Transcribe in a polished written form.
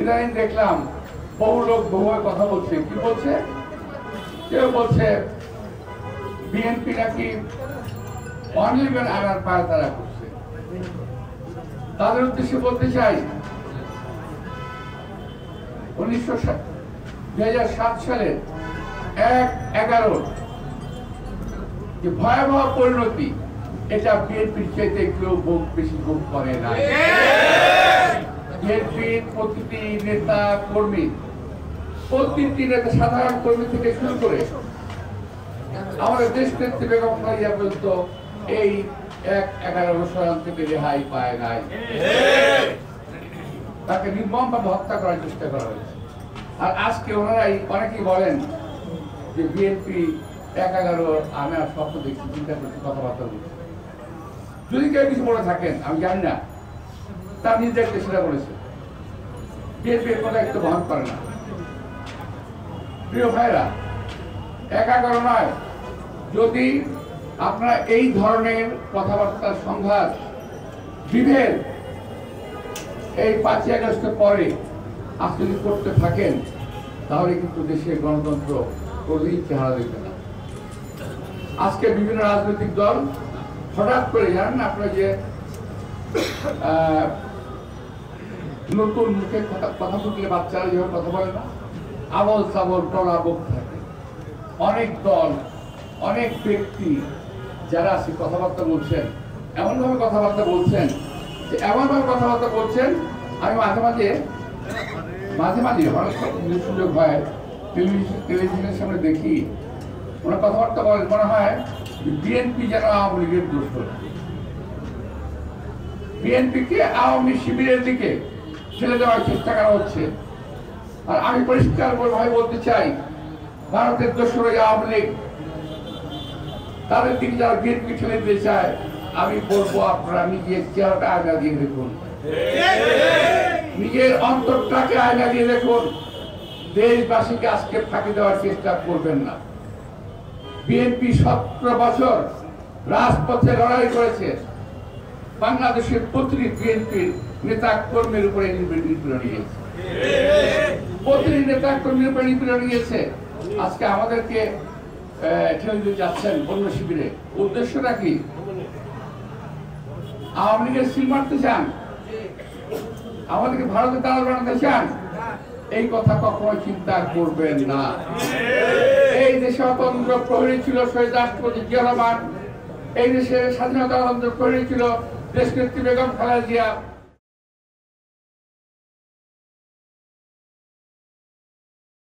ইদানিং দেখলাম বহু লোক বহুভাবে কথা বলছে। কি বলছে? কেউ বলছে বিএনপি নাকি অনির্বাণ আনার পায়তারা করছে। তাদের উদ্দেশ্যে বলতে চাই 2007 সালের 1/11 যে ভয়াবহ পরিণতি, এটা বিএনপির চাইতে কেউ বেশি ভোগ করে না। বিএনপির প্রতিটি নেতা কর্মী, সাধারণ কর্মী থেকে শুরু করে আমাদের দেশ নেত্রী বেগম খালেদা পর্যন্ত এই 1/11 অনুসরণ থেকে রেহাই পায় নাই। তাকে নির্মমভাবে হত্যা করার চেষ্টা করা হয়েছে। আর আজকে ওনারাই অনেকেই বলেন যে বিএনপি 1/11 আমি আর স্বপ্ন দেখছি, চিন্তা করছি, কথাবার্তা বলছি। যদি কেউ কিছু বলে থাকেন আমি জানি না, তার নিজের সেটা বলেছে। বিএনপি এর কথা একটু বহন করে না। প্রিয় ভাইরা, 1/11 নয়, যদি আপনারা এই ধরনের কথাবার্তার সংঘাত, বিভেদ এই 5ই আগস্টের পরে যদি করতে থাকেন, তাহলে কিন্তু দেশের গণতন্ত্র কোনদিন চেহারা দেখবে না। আজকে বিভিন্ন রাজনৈতিক দল হঠাৎ করে, জানেন না আপনারা, যে নতুন মুখে কথা ফুটলে বাচ্চারা যেভাবে কথা বলে না, আবল সাবল টলা বক থাকে। অনেক দল, অনেক ব্যক্তি যারা আছে কথাবার্তা বলছেন, এমনভাবে কথাবার্তা বলছেন যে আমি মাঝে মাঝে অনেক সুযোগ হয় টেলিভিশনের সামনে দেখি, ওনার কথাবার্তা বলেন, মনে হয় বিএনপি যেন আওয়ামী লীগের দোষর, বিএনপিকে আওয়ামী শিবিরের দিকে ঠেলে দেওয়ার চেষ্টা করা হচ্ছে। আর আমি পরিষ্কার ভাবে বলতে চাই, ভারতের দোষর আওয়ামী লীগ, তাদের দিকে যারা বিএনপি ঠেলে দিতে চায়, আমি বলবো আপনারা নিজের চেহারাটা আয়না দিয়ে দেখুন, নিজের অন্তরটাকে আয়না দিয়ে দেখুন। দেশবাসীকে আজকে ফাঁকি দেওয়ার চেষ্টা করবেন না। বিএনপি 17 বছর রাজপথে লড়াই করেছে। বাংলাদেশের প্রতিটি বিএনপির নেতা কর্মীর উপরে নিপীড়ন নিয়েছে, প্রতিটি নেতা কর্মীর উপরে নিপীড়ন নিয়েছে। আজকে আমাদেরকে ঠেলে দিতে যাচ্ছেন অন্য শিবিরে। উদ্দেশ্যটা কি? আওয়ামী লীগের সিল মারতে চান? আমাদেরকে ভারতের দালাল বানাতে চান? এই কথা কখনো চিন্তা করবেন না। এই দেশে স্বতন্ত্র প্রহরী ছিল শহীদ রাষ্ট্রপতি জিয়া রহমান, এই দেশে স্বাধীনতা প্রহরী ছিল দেশনেত্রী বেগম খালেদা জিয়া।